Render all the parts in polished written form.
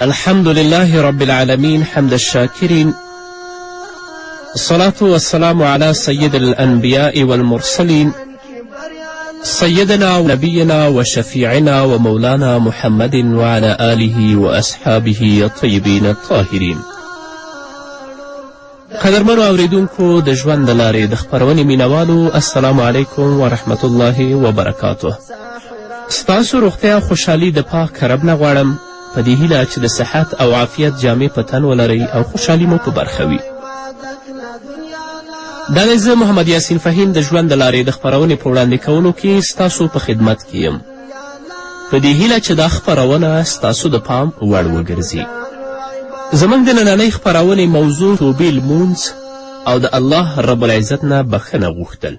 الحمد لله رب العالمين حمد الشاكرين، الصلاة والسلام على سيد الأنبياء والمرسلين سيدنا ونبينا وشفيعنا ومولانا محمد وعلى آله وأصحابه الطيبين الطاهرين. قدرمنو اوریدونکو د ژوند د لارې د خپرونې مینوالو، السلام علیکم ورحمت الله وبرکاته. ستاسو روغتیا خوشحالي د پاک رب نه غواړم، په دې هیله چې د صحت او عافیت جامې په تن ولرئ او خوشحالي مو په برخه وي. دا دی زه محمد یاسین فهیم د ژوند د لارې د خپرونې په وړاندې کولو کې ستاسو په خدمت کې یم، په دې هیله چې دا خپرونه ستاسو د پام وړ وګرځي. زموږ د نننۍ خپرونې موضوع توبې لمونځ او د الله رب العزت نه بخښنه غوښتل.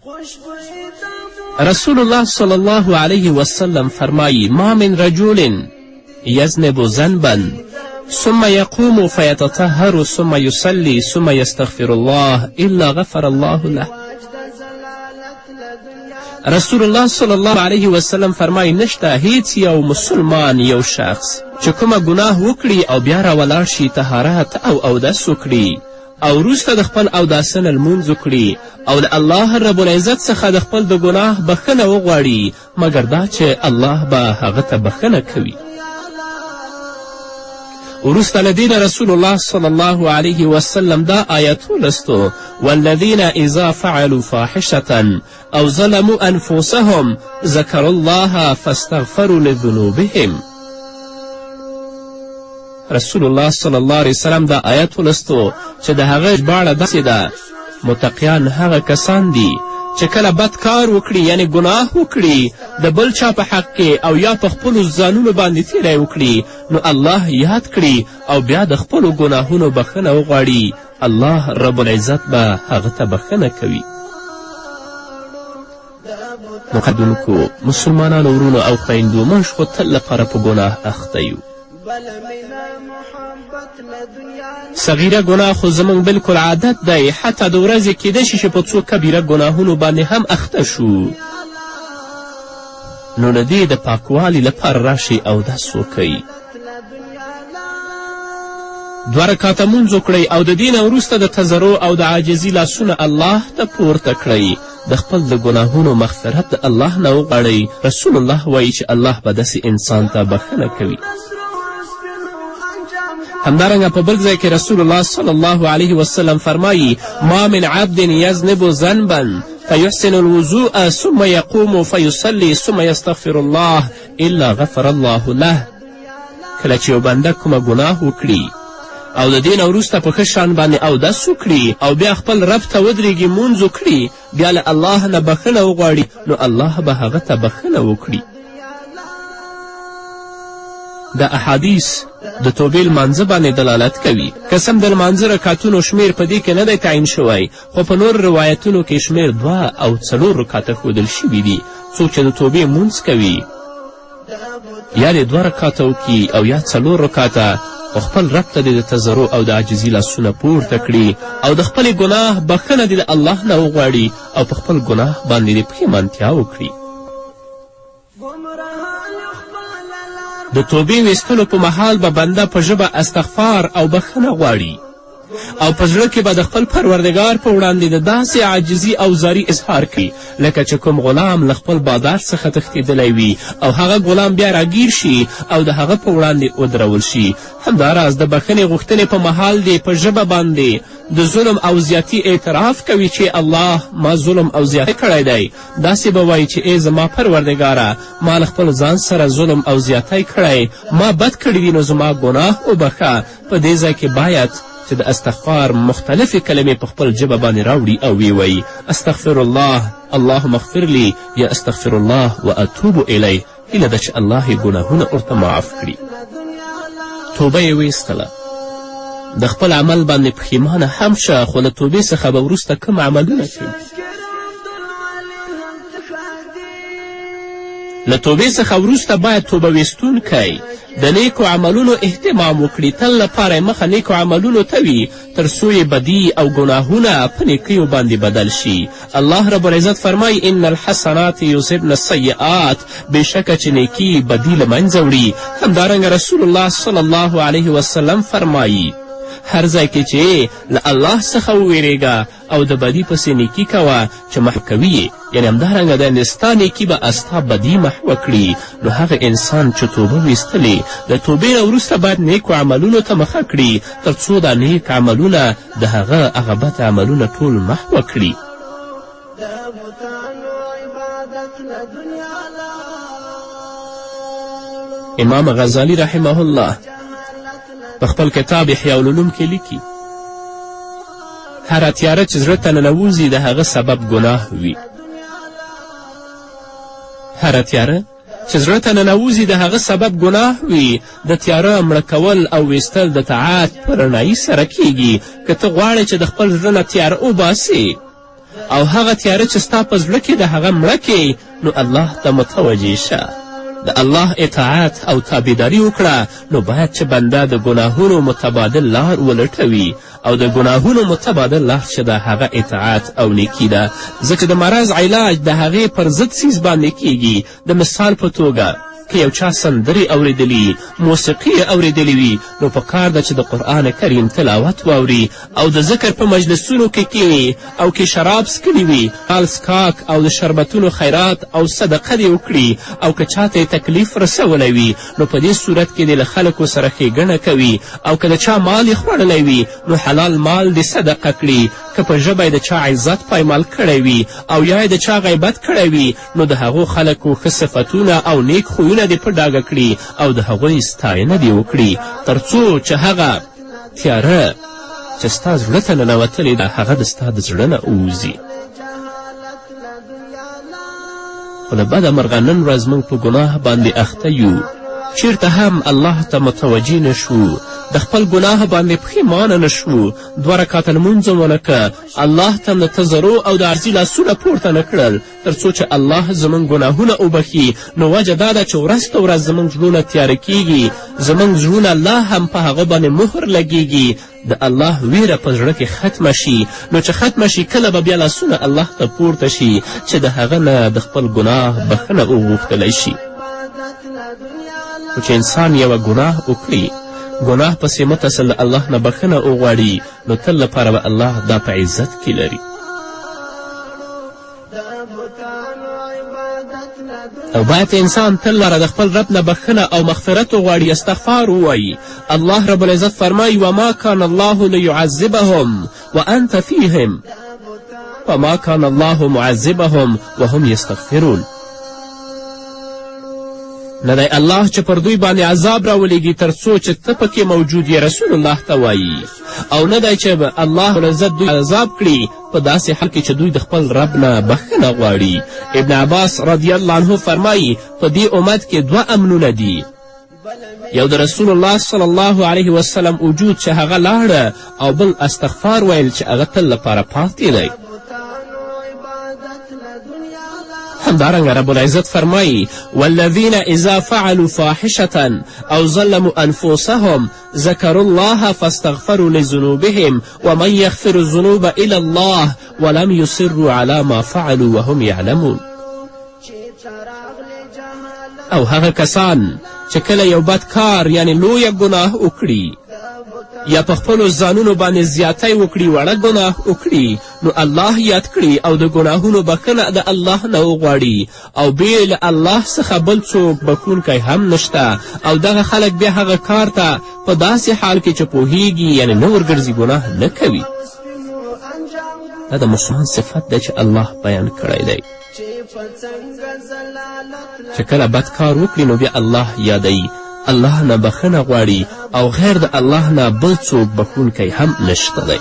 رسول الله صلی الله علیه وسلم فرمایی: ما من رجل یذنب ذنبا ثم يقوم فيتطهر ثم يصلي ثم يستغفر الله الا غفر الله له. رسول الله صلی الله علیه وسلم فرمایی: نشته هیڅ یو مسلمان، یو شخص چې کومه ګناه وکړي او بیا راولاړ شي طهارت او اودس وکړي او وروسته د خپل اوداسه نه لمونځ وکړي او د الله رب العزت څخه د خپل د ګناه بخښنه وغواړي، مګر دا چې الله به هغه ته بخښنه کوي. وروسته له دې رسول الله صلی الله علیه وسلم دا آیت ولستو: والذین اذا فعلوا فاحشة او ظلموا انفسهم ذکروا الله فاستغفروا لذنوبهم. رسول الله صلی الله علیه وسلم دا آیت ولستو چې د هغه ژباړه داسې ده: متقیان هغه کسان دي چې کله بد کار وکړي، یعنی ګناه وکړي د بل چا په حق کې او یا په خپلو ځانونو باندې تیری وکړي، نو الله یاد کړي او بیا د خپلو ګناهونو بخښنه وغواړي، الله رب العزت به هغه ته بخښنه کوي. مقدونکو مسلمانانو ورونو او خویندو، موږ خو تل لپاره په ګناه اخته یو. صغیره ګناه خو زموږ بلکل عادت دی، حتی د ورځې کیدای شي چې په څو کبیره ګناهونو باندې هم اخته شو. نو د دې د پاکوالي لپاره راشئ اودس وکئ، 2 رکاته مونځ وکړئ او د دې نه وروسته د تضرع او د عاجزي لاسونه الله ته پورته کړئ، د خپل د ګناهونو مغفرت د الله نه وغواړئ. رسول الله وایي چې الله به داسې انسان ته بخښنه کوي. همدارنګه په بل ځای کې رسول الله صلی الله علیه وسلم فرمایی: ما من عبد یذنب ذنبا فیحسن الوضوء ثم یقوم فیصلی ثم یستغفر الله الا غفر الله له. کله چې یو بنده کومه ګناه وکړي او د دې نه وروسته په ښه شان باندې اودس وکړي او بیا خپل رب ته ودرېږي، مونځ وکړي، بیا له الله نه بخښنه وغواړي، نو الله به هغه ته بخښنه وکړي. دا احادیث د توبې لمانځه باندې دلالت کوي. قسم د لمانځه رکاتونو شمیر په دې کې نه دی تعیین شوی، خو په نور روایتونو کې شمیر 2 او 4 رکاته ښودل شوي دي. څوک چې د توبې مونځ کوي یا دې 2 رکاته وکړي او یا 4 رکاته، او خپل رب ته د تضرع او د عاجزي لاسونه پورته کړي او د خپلې ګناه بخښنه د الله نه وغواړي او په خپل ګناه باندې د پښیمانتیا وکړي. د توبې ویستلو په مهال به بنده په ژبه استغفار او بخښنه غواړي او په زړه کې به د خپل پروردګار په وړاندې د داسې عاجزي او زاري اظهار کوي لکه چې کوم غلام له خپل بادار څخه تښتېدلی وي او هغه غلام بیا راګیر شي او د هغه په وړاندې ودرول شي. همداراز د بخښنې غوښتنې په مهال دی په ژبه باندې د ظلم او زیاتي اعتراف کوي چې الله ما ظلم او زیاتی کړی دی. داسې به وایي چې ای زما پروردګاره، ما له خپل ځان سره ظلم او زیاتی کړی، ما بد کړي دي، نو زما ګناه وبخښه. په دې ځای کې باید چې د استغفار مختلفې کلمې په خپل ژبه باندې راوړي او ویې وایي: استغفر الله، اللهم اغفر لی، یا استغفر الله و اتوب الیه. هیله ده چې الله یې ګناهونه ورته معاف کړي. توبه یې ویستله، د خپل عمل باندې پښیمانه هم شه، خو له توبې څخه به وروسته کوم عملونه کوي. له توبې څخه وروسته باید توبه ویستونکی د نیکو عملونو اهتمام وکړي، تل لپاره یې مخه نیکو عملونو ته وي تر څو یې بدي او ګناهونه په نیکیو باندې بدل شي. الله رب العزت فرمایي ان الحسنات یذهبن السیئات، بېشکه چې نیکي بدي له منځه وړي. همدارنګه رسول الله صلی الله علیه وسلم فرمایي هر ځای کې چې له الله څخه وویرېږه او د بدي پسې نیکي کوه چې محو کوي یې، یعنې همدارنګه د ستا نیکي به ستا بدي محوه کړي. نو هغه انسان چې توبه ویستلې د توبې نه وروسته باید نیکو عملونو ته مخه کړي تر څو دا نیک عملونه د هغه بد عملونه ټول محوه کړي. امام غزالی رحمه الله په خپل کتاب احیاء العلوم کې لیکي هره تیاره چې زړه ته ننوځي د هغه سبب ګناه وي. هره تیاره چې زړه ته ننوځي د هغه سبب ګناه وي. د تیاره مړه کول او ویستل د طاعت په رڼایي سره کیږي. که ته غواړې چې د خپل زړه نه تیاره وباسې او هغه تیاره چې ستا په زړه کې د هغه مړه کړې، نو الله ته متوجه شه، د الله اطاعت او تابعداري وکړه. نو باید چې بنده د ګناهونو متبادل لار ولټوي او د ګناهونو متبادل لار چې د هغه اطاعت او نیکي ده، ځکه د مرض علاج د هغې پر ضد څیز باندې کیږي. د مثال په توګه که یو چا سندرې اورېدلي، موسیقي یې اورېدلې وي، نو په کار ده چې د قرآن کریم تلاوت واوري او د ذکر په مجلسونو کې کښېني، او که شراب څکلي وي، مال څکاک او د شربتونو خیرات او صدقه دې وکړي، او که چاته یې تکلیف رسولی وي، نو په دې صورت کې دې له خلکو سره ښېګڼه کوي. او که د چا مال یې خوړلی وي، نو حلال مال دې صدقه کړي. که په ژبه یې د چا عزت پایمال کړی وي او یا یې د چا غیبت کړی وي، نو د هغو خلکو ښه صفتونه او نیک خویونه دې په ډاګه کړي او د هغوی ستاینه دې وکړي، تر څو چې هغه تیاره چې ستا زړه ته ننوتلې ده هغه د ستا د زړه نه ووځي. خو له بده مرغه نن ورځ موږ په ګناه باندې اخته یو. چیرته هم الله ته متوجه نشو، د خپل ګناه باندې پښیمانه نشو، 2 رکعته لمونځ ونه که، الله ته د تضرع او د عرضي لاسونه پورته نه کړل تر څو چې الله زموږ ګناهونه وبخي. نو وجه دا ده چې ورځ په ورځ زموږ زړونه تیاره کیږي، زموږ زړونه لا هم په هغه باندې مهر لګیږي، د الله ویره په زړه کې ختمه شي. نو چې ختمه شي کله به بیا لاسونه الله ته پورته شي چې د هغه نه د خپل ګناه بخښنه وغوښتلی شي. خو چې انسان یوه ګناه وکړي، ګناه پسې متصل د الله نه بخښنه وغواړي، نو تل لپاره به الله دا په عزت کې لري. او باید انسان تل لره د خپل رب نه بخښنه او مغفرت وغواړي، استغفار ووایي. الله رب العزت فرمایي وما کان الله لیعذبهم وانت فیهم وما کان الله معذبهم وهم یستغفرون. نه دی الله چې پر دوی باندې عذاب راولیږي تر څو چې ته پکې موجود یې، رسول الله ته وایي. او نه دی چې الله ربالعزت دوی عذاب کړي په داسې حال کې چې دوی د خپل رب نه بخښنه غواړي. ابن عباس رضی الله عنه فرمایي په دې امت کې 2 امنونه دي. یو د رسول الله صلی الله علیه وسلم وجود چې هغه لاړه، او بل استغفار ویل چې هغه تل لپاره پاتې دی. همدارنګه رب العزت فرمایي والذین اذا فعلوا فاحشة او ظلموا انفسهم ذکروا الله فاستغفروا لذنوبهم ومن یغفر الذنوب الا الله ولم یصروا على ما فعلوا وهم یعلمون. او هغه کسان چې کله یو بد کار یعنی لویه ګناه وکړي یا په خپلو ځانونو باندې زیاتی وکړي، وړه ګناه وکړي، نو الله یاد کړي او د ګناهونو بخښنه د الله نه وغواړي، او بې له الله څخه بل څوک بخښونکی هم نشته. او دغه خلک بیا هغه کار ته په داسې حال کې چې پوهیږي یعنی نه ورګرځي ګناه نه کوي. دا د مسلمان صفت دی چې الله بیان کړی دی چې کله بد کار وکړي نو بیا الله یادوي، الله نه بخښنه غواړي، او غیر د الله نه بل څوک بخښونکی هم نشته دی.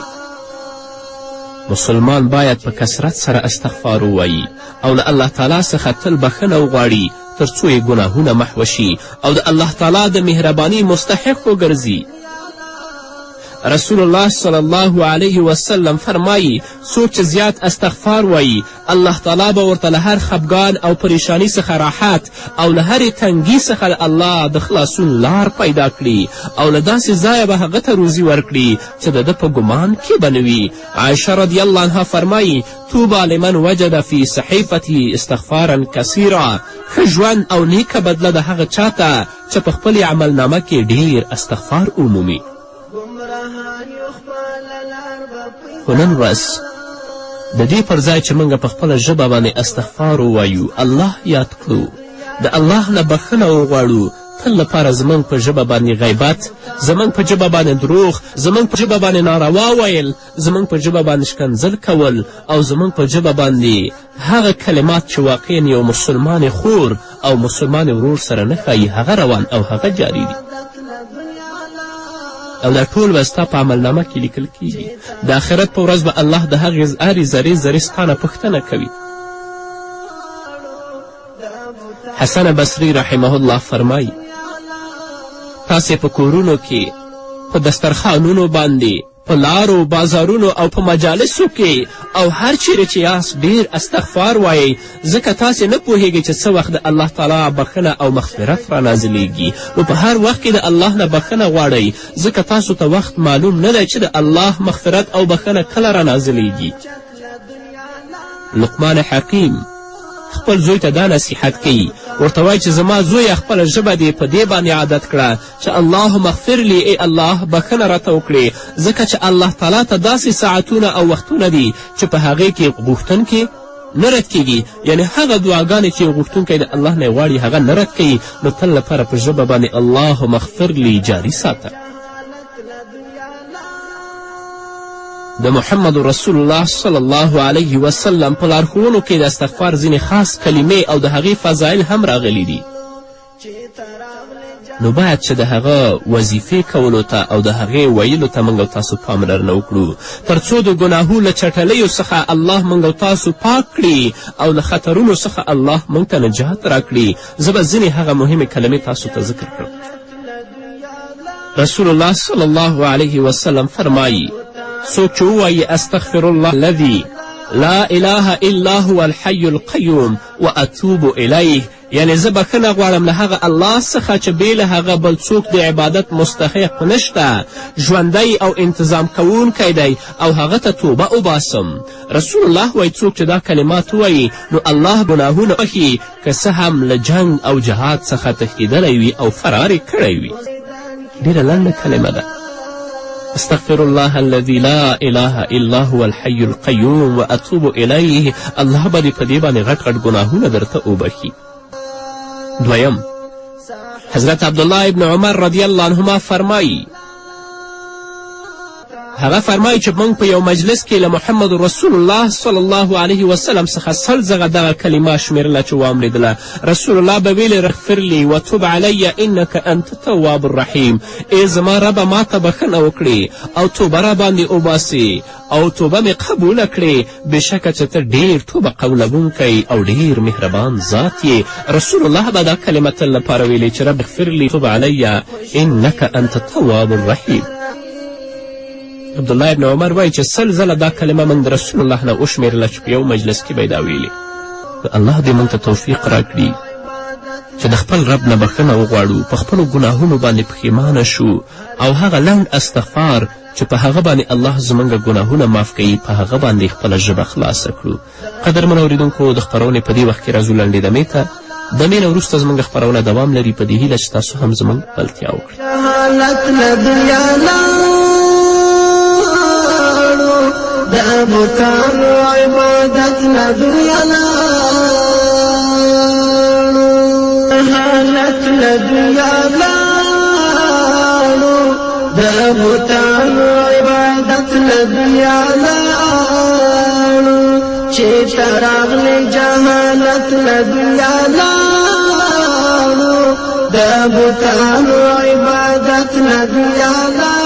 مسلمان باید په کثرت سره استغفار ووایي او له الله تعالی څخه تل بخښنه وغواړي تر څو یې ګناهونه محوه شي او د الله تعالی د مهرباني مستحق وګرځي. رسول الله صلی الله علیه وسلم فرمایي څوک چې زیات استغفار وایي الله تعالی به ورته له هر خفګان او پریشانی څخه راحت او له هرې تنګي څخه الله د خلاصون لار پیدا کړي او له داسې ځایه به هغه ته روزي ورکړي چې د ده په ګمان کې به نه وي. عایشه رضی الله عنها فرمایي توبه لمن وجد فی صحیفته استغفارا کثیرا، ښه ژوند او نیکه بدله د هغه چاته چې په خپلې عملنامه کې ډیر استغفار عمومي. خو نن ورځ د دې پر ځای چې موږ په خپله ژبه باندې استغفار ووایو، الله یاد کړو، د الله نه بخښنه وغواړو، تل لپاره زموږ په ژبه باندې غیبت، زموږ په ژبه باندې دروغ، زموږ په ژبه باندې ناروا ویل، زموږ په ژبه باندې شکنځل کول او زموږ په ژبه باندې هغه کلمات چې واقعا یو مسلمان خور او مسلمان ورور سره نه ښایي هغه روان او هغه جاری دي او دا ټول به ستا په عملنامه کې لیکل کیږي. د آخرت په ورځ به الله د هغې هرې ذرې ستانه پوښتنه کوي. حسن بصري رحمه الله فرمایي تاسې په کورونو کې په دسترخوانونو باندې په لارو بازارونو او په مجالسو کې او هر چیرې چې یاست ډیر استغفار وایئ، ځکه تاسې نه پوهیږئ چې څه وخت د الله تعالی بخښنه او مغفرت را نازلیږي. نو په هر وخت کې د الله نه بخښنه غواړئ، ځکه تاسو ته وخت معلوم نه دی چې د الله مغفرت او بخښنه کله را نازلیږي. لقمان حکیم خپل زوی ته دا نصیحت کوي، ورته وایي چې زما زویه خپله ژبه دې په دې باندې عادت کړه چې اللهم اغفر لی، ای الله بخښنه راته وکړې، ځکه چې الله تعالی ته داسې ساعتونه او وختونه دي چې په هغې کې غوښتونکي نه رد کیږي، یعنی هغه دعاګانې چې غوښتونکی د الله نه غواړي هغه نه رد کوي. نو تل لپاره په ژبه باندې اللهم اغفر لی جاري ساته. د محمد رسول الله صلی الله علیه وسلم په لارښوونو کې د استغفار ځینې خاص کلمې او د هغې فضایل هم راغلي دي. نو باید چې د هغه وظیفې کولو ته او د هغې ویلو ته موږ او تاسو پاملرنه وکړو، تر څو د ګناهو له چټلیو څخه الله موږ او تاسو پاک کړي او له خطرونو څخه الله موږ ته نجات راکړي. زه به ځینې هغه مهمې کلمې تاسو ته ذکر کړم. رسول الله صلی الله علیه وسلم فرمایي څوک چې ووایي استغفر الله الذي لا اله الا هو الحی القیوم واتوب الیه، یعنی زه بخښنه غواړم له هغه الله څخه چې بې له هغه بل څوک د عبادت مستحق نشته، ژوندی او انتظام کوونکی دی او هغه ته توبه وباسم. رسول الله وایي څوک چې دا کلمات وایي نو الله ګناهونه بخي، که څه هم له جنگ او جهاد څخه تښتېدلی وي او فرار یې کړی وي. ډېره لنډه کلمه ده. استغفر الله الذي لا اله الا هو الحي القيوم واتوب الیه. الله به دې په دې باندې غټ غټ ګناهونه درته وبخي. دویم، حضرت عبدالله ابن عمر رضی الله عنهما فرمایي هغه فرمایي چې موږ په یو مجلس کې له محمد رسول الله صلی الله علیه وسلم څخه سل ځله دغه کلمه شمیرله چې واورېدله. رسول الله به ویلې اغفر لی وتوب علی انک انت التواب الرحیم، ای زما ربه ما ته بخښنه وکړې او توبه را باندې وباسې او توبه مې قبوله کړې، بېشکه چې ته ډېر توبه قولونکی او ډېر مهربان ذات یې. رسول الله به دا کلمه تل لپاره ویلې چې رب اغفر لی توب علی انک انت التواب الرحیم. عبدالله ابن عمر وایي چې سل ځله دا کلمه موږ د رسول الله نه وشمېرله چې په یو مجلس کې به یې دا ویلې. الله دې موږ ته توفیق راکړي چې د خپل رب نه بخښنه وغواړو، په خپلو ګناهونو باندې پښیمانه شو او هغه لنډ استغفار چې په هغه باندې الله زموږ ګناهونه معاف کوي په هغه باندې خپله ژبه خلاصه کړو. قدرمنو اورېدونکو، د خپرونې په دې وخت کې راځو لنډې دمې ته. دمې نه وروسته زموږ خپرونه دوام لري په دې هیله چې تاسو هم زموږ بلتیا وکړئ. دا بوتانو عبادت نه دنیا لاړو، حالت نه دنیا لاړو، دا بوتانو عبادت نه دنیا لاړو، چې تراغلی جهالت نه دنیا لاړو، دا بوتانو عبادت نه دنیا لاړو.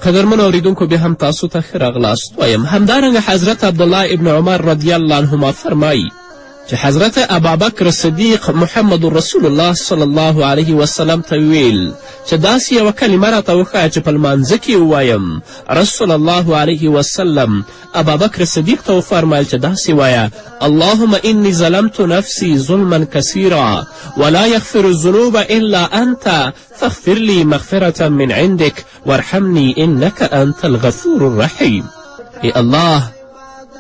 قدرمنو اوریدونکو، بیا هم تاسو ته ښه راغلاست وایم. همدارنګه حضرت عبدالله ابن عمر رضی الله عنهما فرمایي چې حضرت ابابکر صدیق محمد رسول الله صلی الله علیه وسلم ته ویل چې داسې یوه کلمه راته وښایه چې په لمانځه کې ووایم. رسول الله علیه وسلم ابابکر صدیق ته وفرمیل چې داسې وایه: اللهم انی ظلمت نفسی ظلما کثیرا ولا یغفر الذنوب الا انت فاغفر لي مغفرة من عندك وارحمني انك انت الغفور الرحیم. ای الله،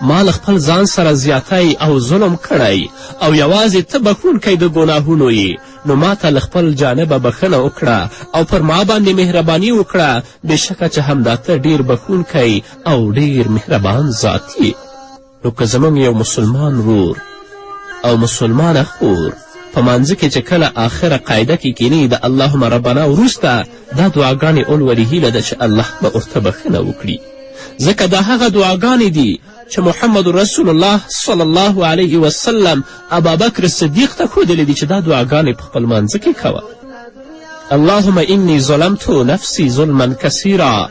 ما له خپل ځان سره زیاتی او ظلم کړی او یوازې ته بخښونکی د ګناهونو یې، نو ما ته له خپل جانبه بخښنه وکړه او پر ما باندې مهرباني وکړه، بېشکه چې همدا ته ډېر بخښونکی او ډېر مهربان ذات یې. نو که زموږ یو مسلمان ورور او مسلمانه خور په مانځه کې چې کله آخره قاعده کې کینی د اللهم ربنا وروسته دا دعاګانې اولولي هیله ده چې الله به ورته بخښنه وکړي، ځکه دا هغه دعاګانې دي چې محمد رسول الله صلی الله علیه وسلم ابابکر صدیق ته ښودلې دي چې دا دعاګانې په خپل مانځه کې کوه. اللهم انی ظلمت نفسی ظلما کثیرا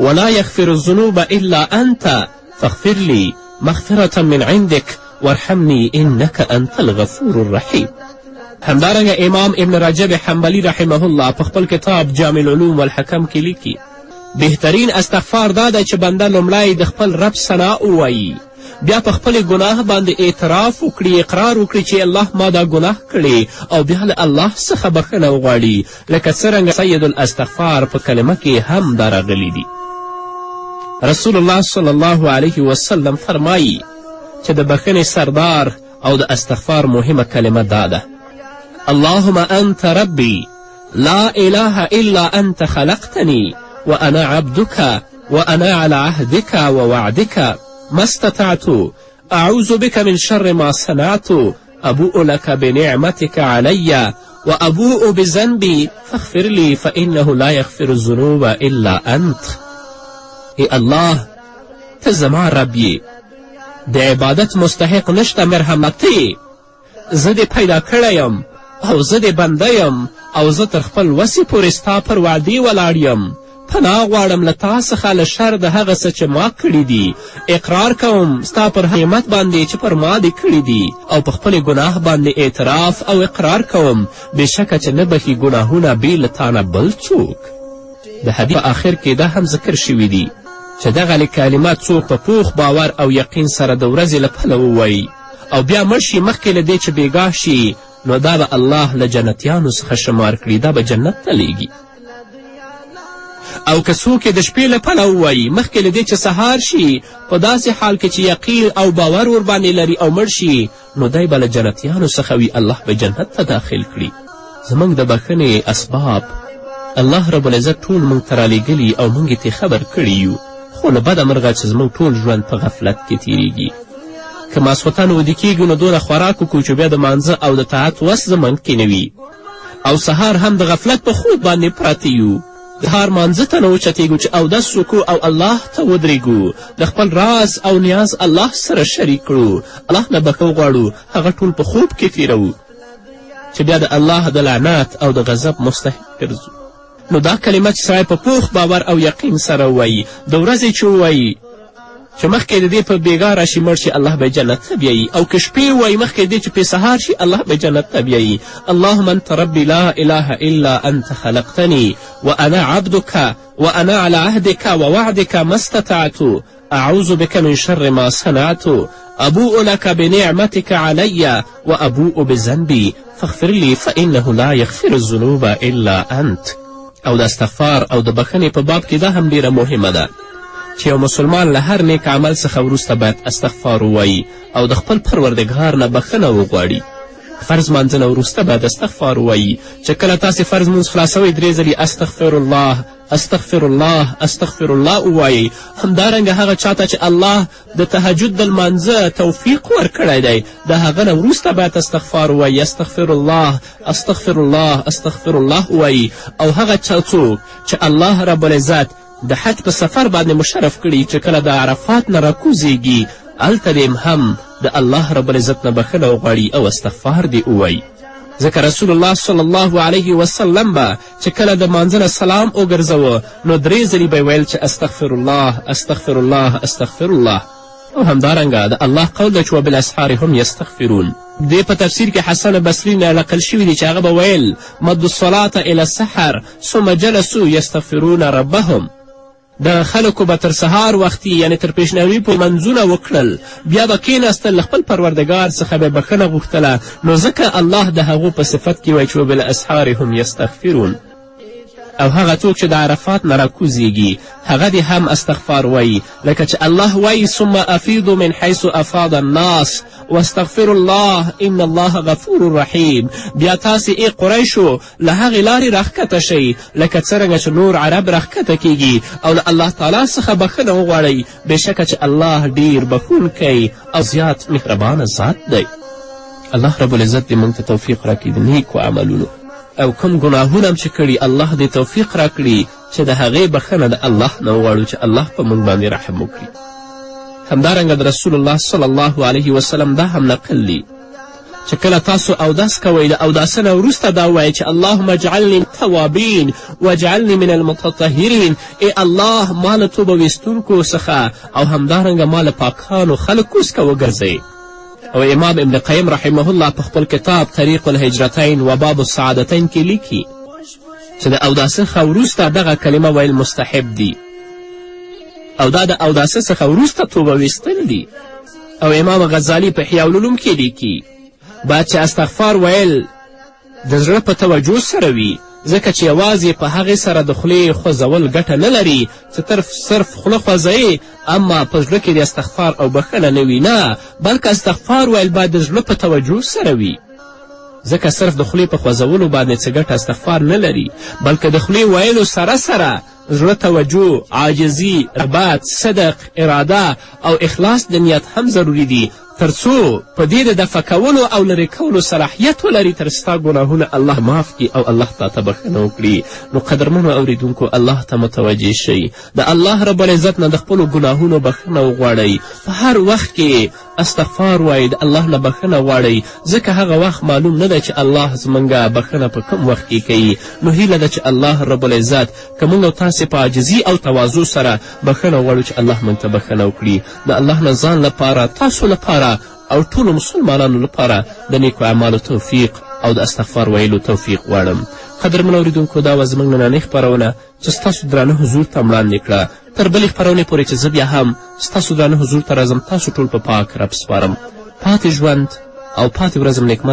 ولا یغفر الذنوب الا انت فاغفر لي مغفرة من عندك وارحمني انك انت الغفور الرحیم. همدارنګه امام ابن رجب حنبلی رحمه الله په خپل کتاب جامع العلوم والحکم کې لیکي: بهترین استغفار دا ده چې بنده لومړی د خپل رب ثنا ووایي، بیا په خپل ګناه باندې اعتراف وکړي، اقرار وکړي چې الله ما دا ګناه کړی، او بیا له الله څخه بخښنه وغواړي، لکه څرنګه سید الاستغفار په کلمه کې هم دا راغلی دي. رسول الله صلی الله علیه وسلم فرمایي چې د بخښنې سردار او د استغفار مهمه کلمه دا ده: اللهم انت ربي لا اله الا انت خلقتني وأنا عبدك وأنا على عهدك ووعدك ما استطعت أعوذ بك من شر ما صنعت أبوء لك بنعمتك علي وأبوء بذنبي فاغفر لي فإنه لا يغفر الذنوب إلا أنت. ای الله، ته زما رب یې، د عبادت مستحق نشته مرحمت ته، زه دې پیدا کړی یم او زه دې بنده یم او زه تر خپل وسې پورې ستا پر وعدې ولاړ یم. پناه غواړم له تا څخه له شر د هغه څه چې ما کړي دي، اقرار کوم ستا پر نعمت باندې چې پر ما دې کړي دي، او په خپلې ګناه باندې اعتراف او اقرار کوم، بېشکه چې نه بخي ګناهونه بې له تا نه بل څوک. د حدیث په آخر کې دا هم ذکر شوي دي چې دغه کلمات څوک په پوخ باور او یقین سره د ورځې له پله ووایي او بیا مړ شي مخکې له دې چې بېګاه شي، نو دا به الله له جنتیانو څخه شمار کړي، دا به جنت ته لیږي. او که څوک یې د شپې له پله ووایي مخکې له دې چې سهار شي، په داسې حال کې چې یقین او باور ورباندې لري او مړ شي، نو دی به له جنتیانو څخه وي، الله به جنت ته داخل کړي. زموږ د بخښنې اسباب الله رب العزت ټول موږ ته رالیږلي او موږ یې ترې خبر کړي یو، خو له بده مرغه چې زموږ ټول ژوند په غفلت کې تیریږي. که ماسخوتن ویده کیږو نو دونه خوراک وکړو چې بیا د مانځه او د طاعت وس زموږ کې نه وي، او سهار هم د غفلت په خوب باندې پراته یو، د سهار مانځه ته نه وچتېږو چې اودس وکړو او الله ته ودرېږو، د خپل راز او نیاز الله سره شریک کړو، الله نه بخښنه غواړو، هغه ټول په خوب کې تیروو چې بیا د الله د لعنت او د غضب مستحق ګرځو. نو دا کلمه چې سړی په پوخ باور او یقین سره ووایي، د ورځې چې ووایي چې مخکې د دې په بېګاه راشي مړ شي، الله به جنت ته بیایي، او که شپې ووایي مخکې د دې چې پې سهار شي، الله به جنت ته بیایي. اللهم انت ربي لا اله الا انت خلقتني وانا عبدك وانا على عهدك ووعدك ما استطعت اعوذ بك من شر ما صنعت ابوء لك بنعمتك علي وابوء بذنبي فاغفر لي فانه لا يغفر الذنوب الا انت. او د استغفار او د بخښنې په باب کې دا هم ډیره مهمه ده چې یو مسلمان له هر نیک عمل څخه وروسته باید استغفار ووایي او د خپل پروردګار نه بخښنه وغواړي. فرض مانځه نه وروسته باید استغفار ووایي چې کله تاسې فرض مونځ خلاصوئ 3 ځلې استغفر الله استغفر الله استغفر الله ووایي. همدارنګه هغه چاته چې الله د تهجد د لمانځه توفیق ورکړی دی، د هغه نه وروسته باید استغفار ووایي، استغفر الله استغفر الله استغفر الله ووایي. او هغه څوک چې الله رب العزت د حج په سفر باندې مشرف کړي، چې کله د عرفات نه راکوزیږي، هلته دې هم د الله رب العزت نه بخښنه وغواړي او استغفار دې ووایي. ځکه رسول الله صلی الله علیه وسلم به چې کله د مانځه نه سلام وګرځوه نو 3 ځلې به ویل چې استغفر الله استغفر الله استغفر الله. او همدارنګه د الله قول ده چې وبالاسحار هم یستغفرون. دې په تفسیر کې حسن بصري نه نقل شوي دي چې هغه به ویل مد الصلاة الى السحر ثم جلسوا یستغفرون ربهم. د خلکو به تر سهار وختي یعنې تر پیشنهوي پورې منځونه وکړل، بیا به کېناستل له خپل پروردګار څخه به بخښنه غوښتله، نو ځکه الله د هغو په صفت کې وایي چې وبالاسحار هم یستغفرون. او هغه څوک چې د عرفات نه راکوزیږي هغه دې هم استغفار وایي، لکه چې الله وایي ثم افیضوا من حیث افاض الناس واستغفروا الله ان الله غفور رحیم. بیا تاسې ای قریشو له هغې لارې راښکته شئ لکه څرنګه چې نور عرب راښکته کیږي او له الله تعالی څخه بخښنه وغواړئ، بېشکه چې الله ډیر بخښونکی او زیات مهربانه ذات دی. الله رب العزت دې موږ ته توفیق راکړي د نیکو عملونو، او کوم ګناهونه هم چې کړي الله دې توفیق راکړي چې د هغې بخښنه د الله نه وغواړو چې الله په موږ باندې رحم وکړي. همدارنګه د رسول الله صلی الله علیه وسلم دا هم نقل دی چې کله تاسو اودس کوئ د اوداسه نه وروسته دا ووایئ چې اللهم اجعلني توابین واجعلني من المتطهرین. ای الله ما له توبه ویستونکو څخه او همدارنګه ما له پاکانو خلکو څخه وګرځئ. او امام ابن قیم رحمه الله په خپل کتاب طریق الهجرتین و باب السعادتین کې لیکي چې د اوداسه څخه وروسته دغه کلمه ویل مستحب دی، او دا د اوداسه څخه وروسته توبه ویستل دی. او امام غزالی په احیاء العلوم کې لیکي باید چې استغفار ویل د زړه په توجه سره وي، ځکه چې یوازې په هغې سره د خولې خوځول ګټه نه لري چې صرف خوله خوځوي اما په زړه کې د استغفار او بخښنه نه وي. نه، بلکې استغفار ویل باید د زړه په توجه سره وي، ځکه صرف د خولې په خوځولو باندې څه ګټه استغفار نه لري، بلکې د خولې ویلو سره سره زړه توجه، عاجزي، رغبت، صدق، اراده او اخلاص د نیت هم ضروري دي تر څو په دې د دفع کولو او لرې کولو صلاحیت ولري تر ستا ګناهونه الله معاف کړي او الله تا ته بخښنه وکړي. نو قدرمنو اوریدونکو الله ته متوجه شئ، د الله رب العزت نه د خپلو ګناهونو بخښنه وغواړئ، په هر وخت کې استغفار وایئ، د الله نه بخښنه غواړئ، ځکه هغه وخت معلوم نه دی چې الله زموږ بخښنه په کوم وخت کې کوي. نو هیله ده چې الله رب العزت که موږ او تاسې په عاجزي او تواضع سره بخښنه غواړو چې الله موږ ته بخښنه وکړي. د الله نه ځان لپاره، تاسو لپاره او ټولو مسلمانانو لپاره د نیکو اعمالو توفیق او د استغفار ویلو توفیق غواړم. قدرمنو اوریدونکو دا وه زموږ نننۍ خپرونه چې ستاسو درانه حضور ته وړاندې کړه. تر بلې خپرونې پورې چې زه بیا هم ستاسو درانه حضور ته راځم، تاسو ټول په پاک رب سپارم. پاتې ژوند او پاتې ورځم نیکمرغه.